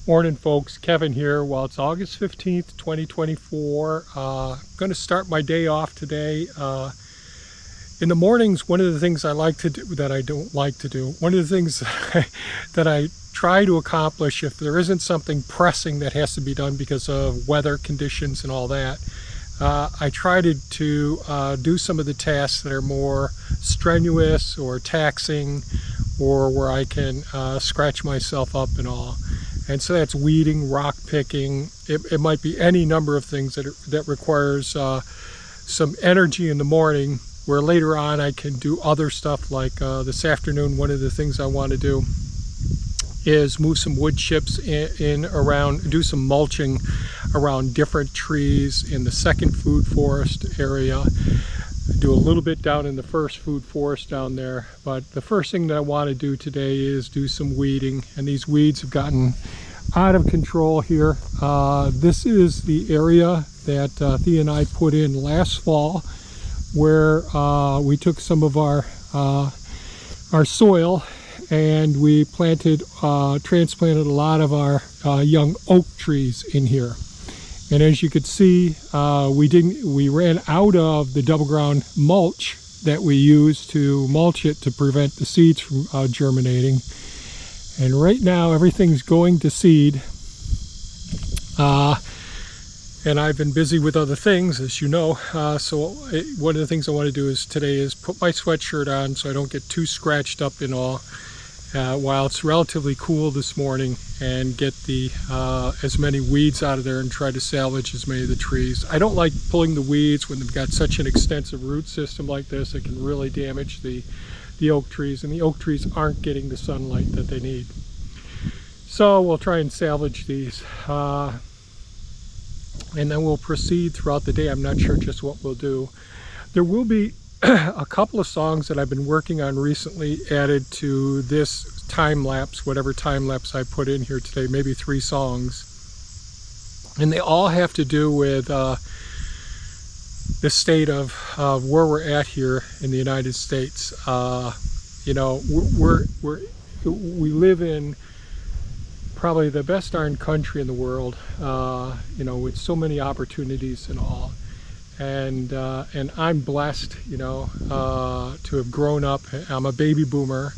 Morning folks, Kevin here. Well, it's August 15th, 2024. I'm going to start my day off today. In the mornings, one of the things I like to do that I don't like to do, one of the things that I try to accomplish if there isn't something pressing that has to be done because of weather conditions and all that, I try to do some of the tasks that are more strenuous or taxing, or where I can scratch myself up and all. And so that's weeding, rock picking. It might be any number of things that requires some energy in the morning, where later on I can do other stuff. Like this afternoon, one of the things I want to do is move some wood chips in around, do some mulching around different trees in the second food forest area. Do a little bit down in the first food forest down there, but the first thing that I want to do today is do some weeding, and these weeds have gotten out of control here. This is the area that Thea and I put in last fall, where we took some of our soil and we transplanted a lot of our young oak trees in here. And as you could see, we ran out of the double ground mulch that we use to mulch it to prevent the seeds from germinating. And right now everything's going to seed. And I've been busy with other things, as you know. One of the things I want to do today is put my sweatshirt on so I don't get too scratched up and all, while it's relatively cool this morning, and get as many weeds out of there and try to salvage as many of the trees. I don't like pulling the weeds when they've got such an extensive root system like this. It can really damage the oak trees, and the oak trees aren't getting the sunlight that they need. So we'll try and salvage these, and then we'll proceed throughout the day. I'm not sure just what we'll do. There will be a couple of songs that I've been working on recently added to this time lapse, whatever time lapse I put in here today, maybe 3 songs. And they all have to do with the state of where we're at here in the United States. You know, we live in probably the best darn country in the world, you know, with so many opportunities and all. And I'm blessed, you know, to have grown up. I'm a baby boomer,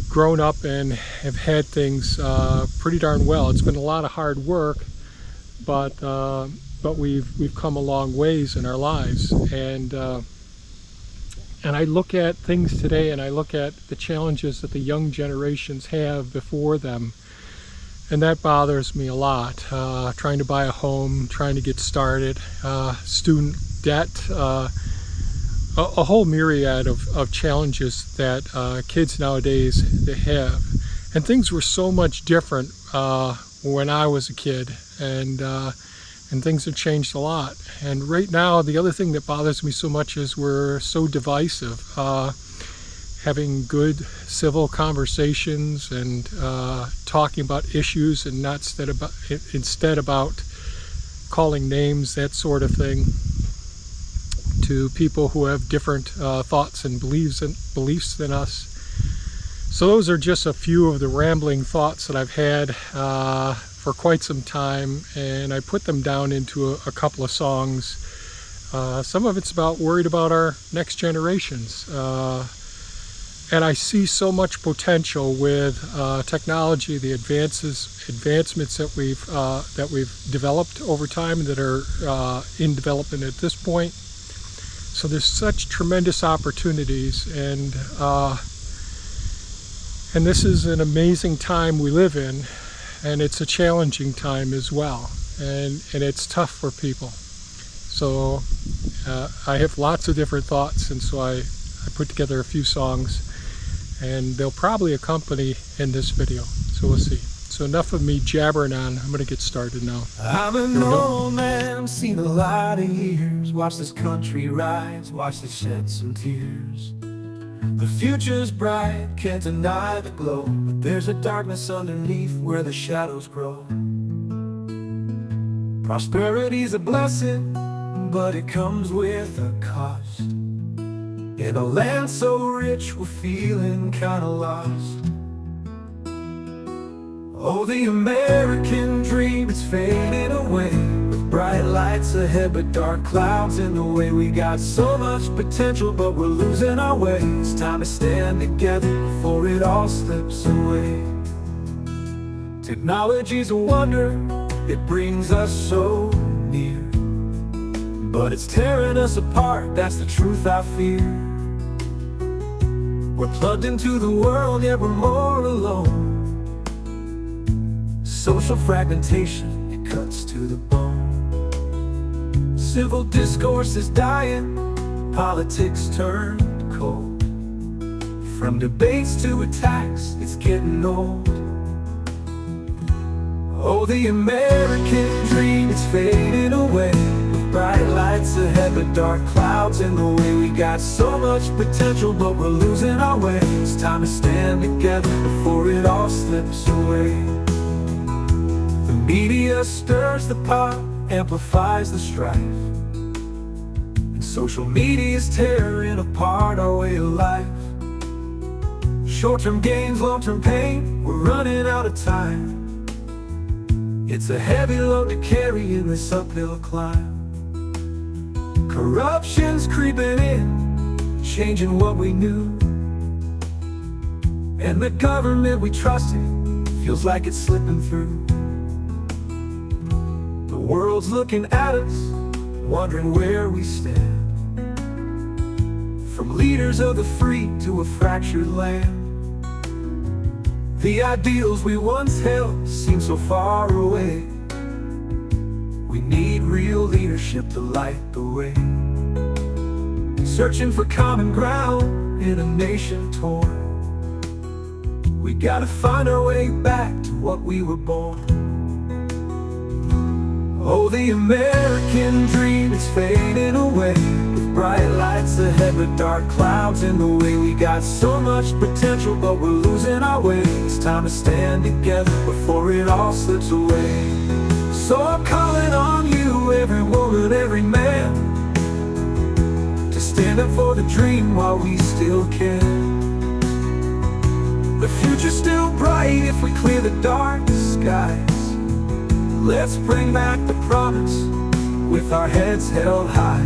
grown up and have had things pretty darn well. It's been a lot of hard work, but we've come a long ways in our lives. And I look at things today, and I look at the challenges that the young generations have before them, and that bothers me a lot. Trying to buy a home, trying to get started, student debt, a whole myriad of challenges that kids nowadays they have. And things were so much different when I was a kid, and things have changed a lot. And right now, the other thing that bothers me so much is we're so divisive. Having good civil conversations and talking about issues, and not instead about calling names, that sort of thing, to people who have different thoughts and beliefs than us. So those are just a few of the rambling thoughts that I've had for quite some time, and I put them down into a couple of songs. Some of it's worried about our next generations. And I see so much potential with technology, the advancements that we've developed over time, that are in development at this point. So there's such tremendous opportunities, and this is an amazing time we live in, and it's a challenging time as well, and it's tough for people. So I have lots of different thoughts, and so I put together a few songs, and they'll probably accompany in this video, so we'll see. So enough of me jabbering on. I'm gonna get started now. I'm an old man, seen a lot of years. Watch this country rise, watch it shed some tears. The future's bright, can't deny the glow, but there's a darkness underneath where the shadows grow. Prosperity's a blessing, but it comes with a cost. In a land so rich, we're feeling kinda lost. Oh, the American dream, it's fading away, with bright lights ahead but dark clouds in the way. We got so much potential but we're losing our way. It's time to stand together before it all slips away. Technology's a wonder, it brings us so near, but it's tearing us apart, that's the truth I fear. We're plugged into the world, yet we're more alone. Social fragmentation, it cuts to the bone. Civil discourse is dying, politics turned cold. From debates to attacks, it's getting old. Oh, the American dream, it's fading away, with bright lights ahead but dark clouds in the way. We got so much potential but we're losing our way. It's time to stand together before it all slips away. The media stirs the pot, amplifies the strife, and social media is tearing apart our way of life. Short-term gains, long-term pain, we're running out of time. It's a heavy load to carry in this uphill climb. Corruption's creeping in, changing what we knew, and the government we trusted feels like it's slipping through. The world's looking at us, wondering where we stand. From leaders of the free to a fractured land, the ideals we once held seem so far away. We need real leadership to light the way. Searching for common ground in a nation torn. We gotta find our way back to what we were born. Oh, the American dream, it's fading away, with bright lights ahead but dark clouds in the way. We got so much potential but we're losing our way. It's time to stand together before it all slips away. So I'm calling on you, every woman, every man, to stand up for the dream while we still can. The future's still bright if we clear the dark skies. Let's bring back the promise with our heads held high.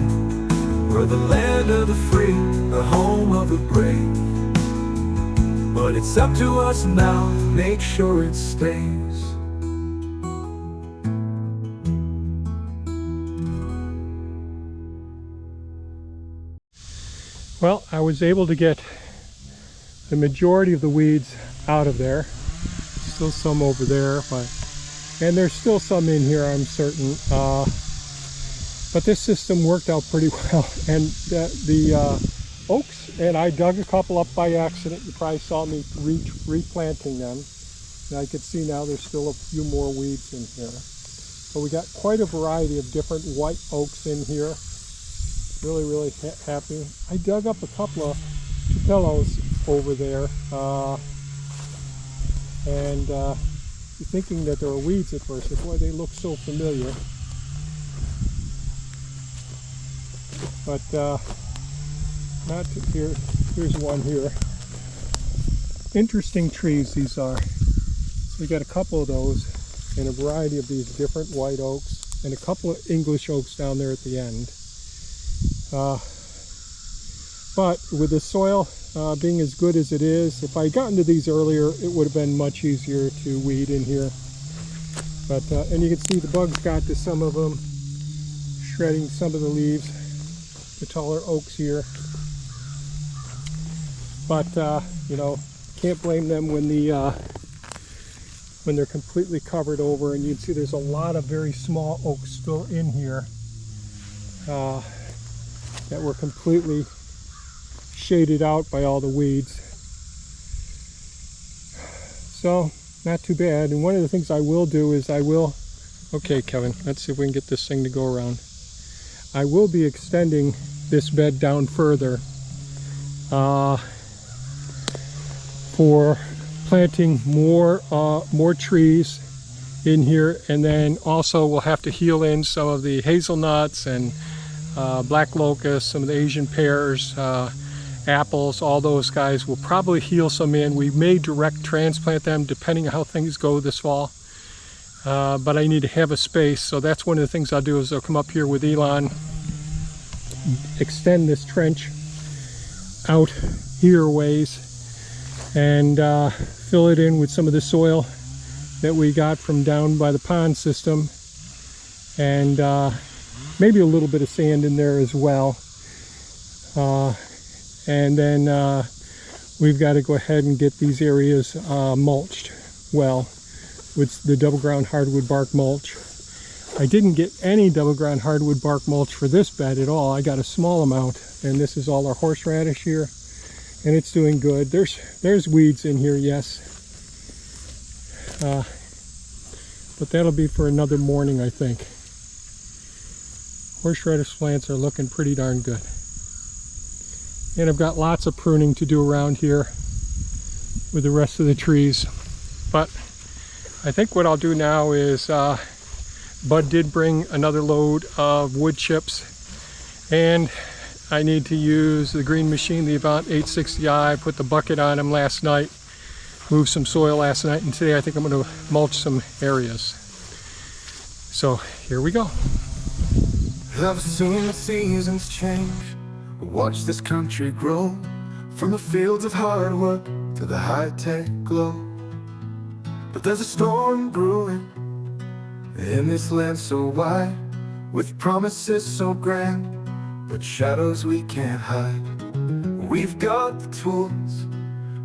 We're the land of the free, the home of the brave, but it's up to us now to make sure it stays. Well, I was able to get the majority of the weeds out of there. Still some over there, and there's still some in here, I'm certain. But this system worked out pretty well. And the oaks, and I dug a couple up by accident. You probably saw me replanting them. And I can see now there's still a few more weeds in here. But we got quite a variety of different white oaks in here. Really, really happy. I dug up a couple of tupellos over there. Thinking that there were weeds at first, but boy, they look so familiar. But not here. Here's one here. Interesting trees these are. So we got a couple of those, and a variety of these different white oaks, and a couple of English oaks down there at the end. But with the soil being as good as it is, if I had gotten to these earlier, it would have been much easier to weed in here. But and you can see the bugs got to some of them, shredding some of the leaves, the taller oaks here. But you know, can't blame them when they're completely covered over. And you can see there's a lot of very small oaks still in here that were completely shaded out by all the weeds. So not too bad. And one of the things I will do is okay, Kevin, let's see if we can get this thing to go around. I will be extending this bed down further for planting more trees in here, and then also we'll have to heel in some of the hazelnuts and black locust, some of the Asian pears, apples, all those guys. We'll probably heal some in. We may direct transplant them depending on how things go this fall. But I need to have a space, so that's one of the things I'll do is I'll come up here with Elon, extend this trench out here ways, and fill it in with some of the soil that we got from down by the pond system, and maybe a little bit of sand in there as well. And then we've got to go ahead and get these areas mulched well with the double ground hardwood bark mulch. I didn't get any double ground hardwood bark mulch for this bed at all. I got a small amount, and this is all our horseradish here, and it's doing good. There's weeds in here, yes, but that'll be for another morning, I think. Horseradish plants are looking pretty darn good. And I've got lots of pruning to do around here with the rest of the trees. But I think what I'll do now is, Bud did bring another load of wood chips, and I need to use the green machine, the Avant 860i. I put the bucket on him last night, moved some soil last night, and today I think I'm going to mulch some areas. So here we go. I've seen the seasons change, watch this country grow, from the fields of hard work to the high-tech glow. But there's a storm brewing in this land so wide, with promises so grand, but shadows we can't hide. We've got the tools,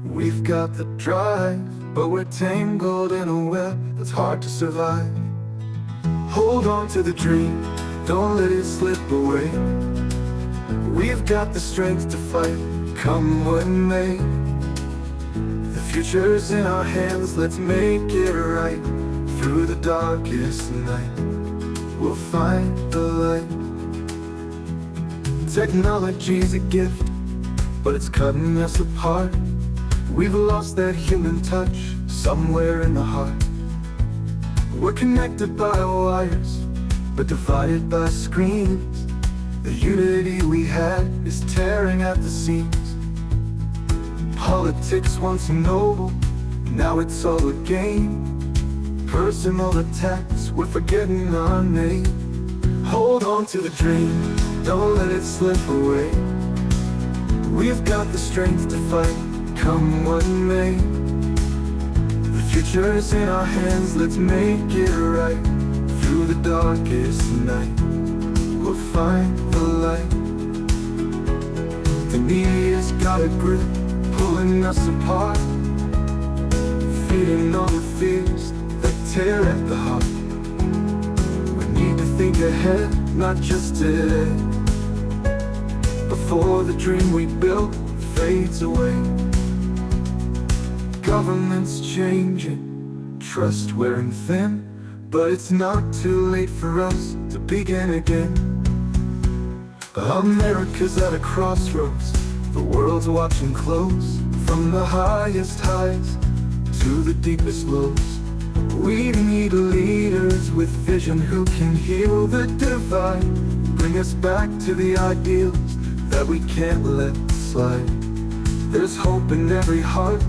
we've got the drive, but we're tangled in a web that's hard to survive. Hold on to the dream, don't let it slip away. We've got the strength to fight, come what may. The future's in our hands, let's make it right. Through the darkest night, we'll find the light. Technology's a gift, but it's cutting us apart. We've lost that human touch somewhere in the heart. We're connected by wires, but divided by screens. The unity we had is tearing at the seams. Politics once noble, now it's all a game. Personal attacks, we're forgetting our name. Hold on to the dream, don't let it slip away. We've got the strength to fight, come what may. The future's in our hands, let's make it right. Through the darkest night, we'll find the light. The media's got a grip, pulling us apart, feeding all the fears that tear at the heart. We need to think ahead, not just today, before the dream we built fades away. Government's changing, trust wearing thin, but it's not too late for us to begin again. America's at a crossroads, the world's watching close, from the highest highs to the deepest lows. We need leaders with vision who can heal the divide, bring us back to the ideals that we can't let slide. There's hope in every heart,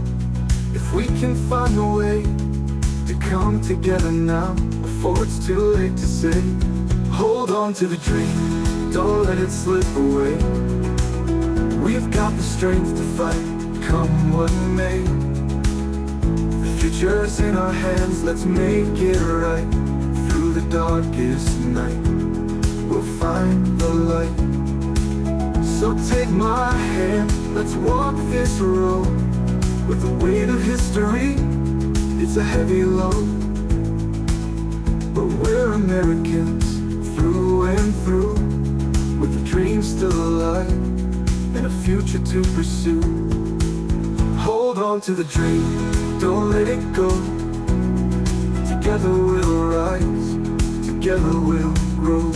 if we can find a way to come together now, before it's too late to say. Hold on to the dream, don't let it slip away. We've got the strength to fight, come what may. The future's in our hands, let's make it right. Through the darkest night, we'll find the light. So take my hand, let's walk this road. With the weight of history, it's a heavy load, but we're Americans through and through, with a dream still alive and a future to pursue. Hold on to the dream, don't let it go. Together we'll rise, together we'll grow.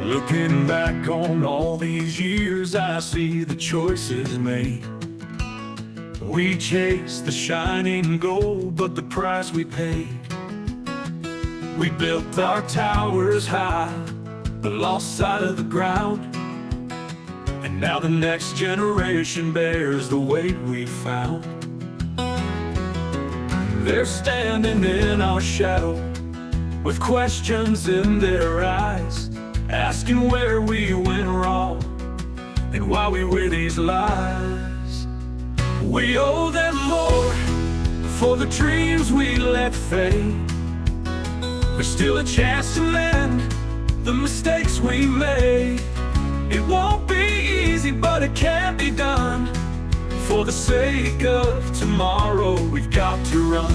Looking back on all these years, I see the choices made. We chased the shining gold, but the price we paid. We built our towers high, but lost sight of the ground. And now the next generation bears the weight we found. They're standing in our shadow with questions in their eyes, asking where we went wrong and why we wear these lies. We owe them more for the dreams we let fade. There's still a chance to mend the mistakes we made. It won't be easy, but it can be done. For the sake of tomorrow, we've got to run.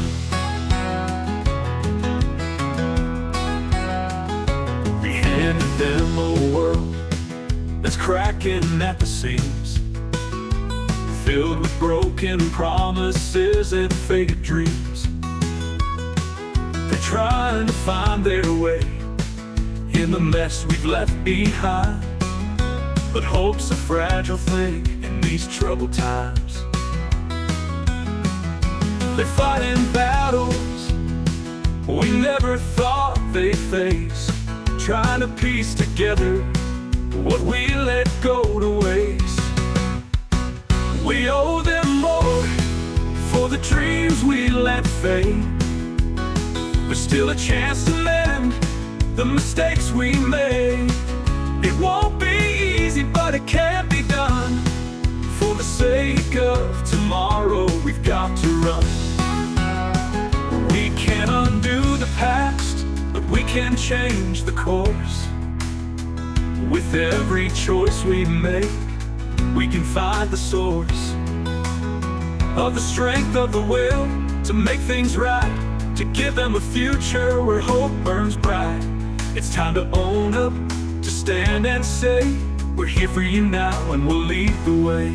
We handed them a world that's cracking at the seams, filled with broken promises and faded dreams. They're trying to find their way in the mess we've left behind, but hope's a fragile thing in these troubled times. They're fighting battles we never thought they'd face, trying to piece together what we let go to waste. We owe them more for the dreams we let fade. There's still a chance to mend the mistakes we made. It won't be easy, but it can be done. For the sake of tomorrow, we've got to run. We can't undo the past, but we can change the course. With every choice we make, we can find the source of the strength of the will to make things right, to give them a future where hope burns bright. It's time to own up, to stand and say, we're here for you now and we'll lead the way.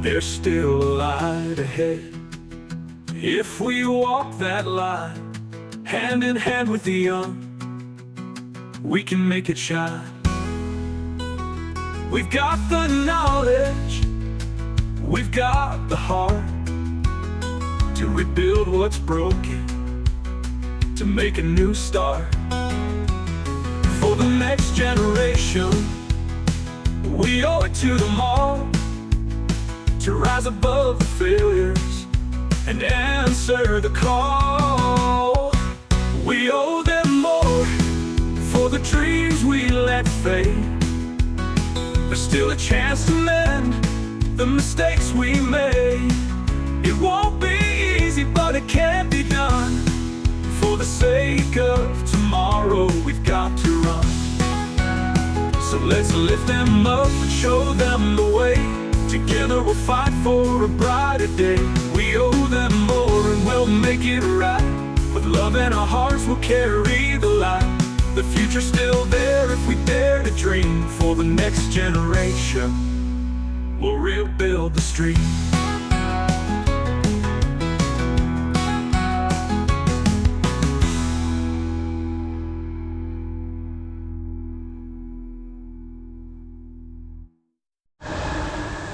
There's still a light ahead if we walk that line, hand in hand with the young. We can make it shine. We've got the knowledge, we've got the heart to rebuild what's broken, to make a new start. For the next generation, we owe it to them all to rise above the failures and answer the call. We owe them more for the dreams we let fade. There's still a chance to mend the mistakes we made. It won't be easy, but it can be done. For the sake of tomorrow, we've got to run. So let's lift them up and show them the way. Together we'll fight for a brighter day. We owe them more and we'll make it right. With love in our hearts we'll carry the light. The future's still there if we dare to dream. For the next generation, we'll rebuild the stream.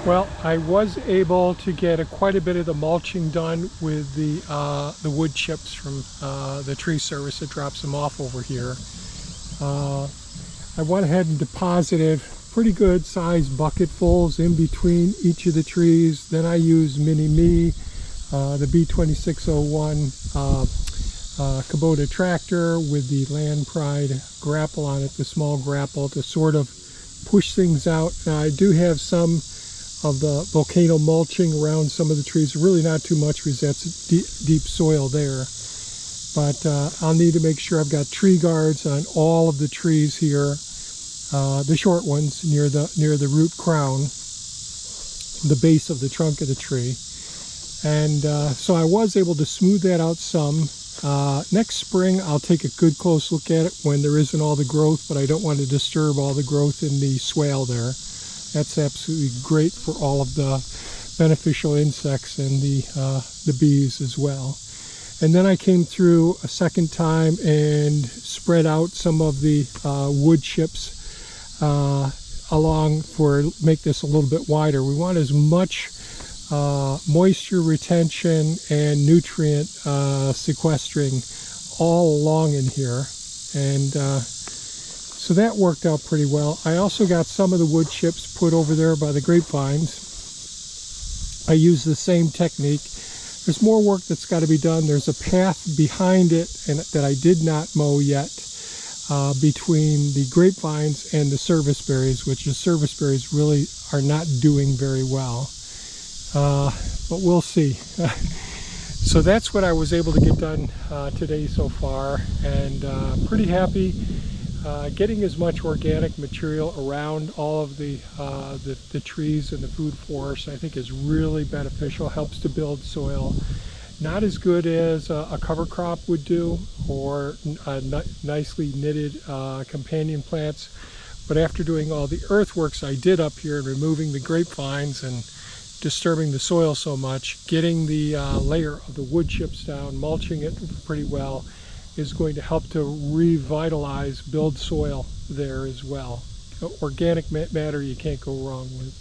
Well, I was able to get quite a bit of the mulching done with the wood chips from the tree service that drops them off over here. I went ahead and deposited pretty good sized bucketfuls in between each of the trees. Then I used Mini-Me, the B2601 Kubota tractor with the Land Pride grapple on it, the small grapple, to sort of push things out. Now, I do have some of the volcano mulching around some of the trees, really not too much because that's deep soil there. But I'll need to make sure I've got tree guards on all of the trees here, the short ones near the root crown, the base of the trunk of the tree. And so I was able to smooth that out some. Next spring I'll take a good close look at it when there isn't all the growth, but I don't want to disturb all the growth in the swale there. That's absolutely great for all of the beneficial insects and the bees as well. And then I came through a second time and spread out some of the wood chips along make this a little bit wider. We want as much moisture retention and nutrient sequestering all along in here, and so that worked out pretty well. I also got some of the wood chips put over there by the grapevines. I use the same technique. There's more work that's got to be done. There's a path behind it and that I did not mow yet between the grapevines and the service berries, which the service berries really are not doing very well. But we'll see. So that's what I was able to get done today so far, and pretty happy. Getting as much organic material around all of the trees and the food forest, I think, is really beneficial. Helps to build soil. Not as good as a cover crop would do, or nicely knitted companion plants. But after doing all the earthworks I did up here and removing the grapevines and disturbing the soil so much, getting the layer of the wood chips down, mulching it pretty well, is going to help to revitalize, build soil there as well. Organic matter you can't go wrong with.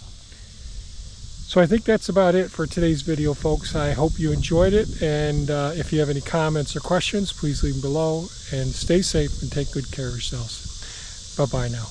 So I think that's about it for today's video, folks. I hope you enjoyed it, and if you have any comments or questions, please leave them below, and stay safe and take good care of yourselves. Bye-bye now.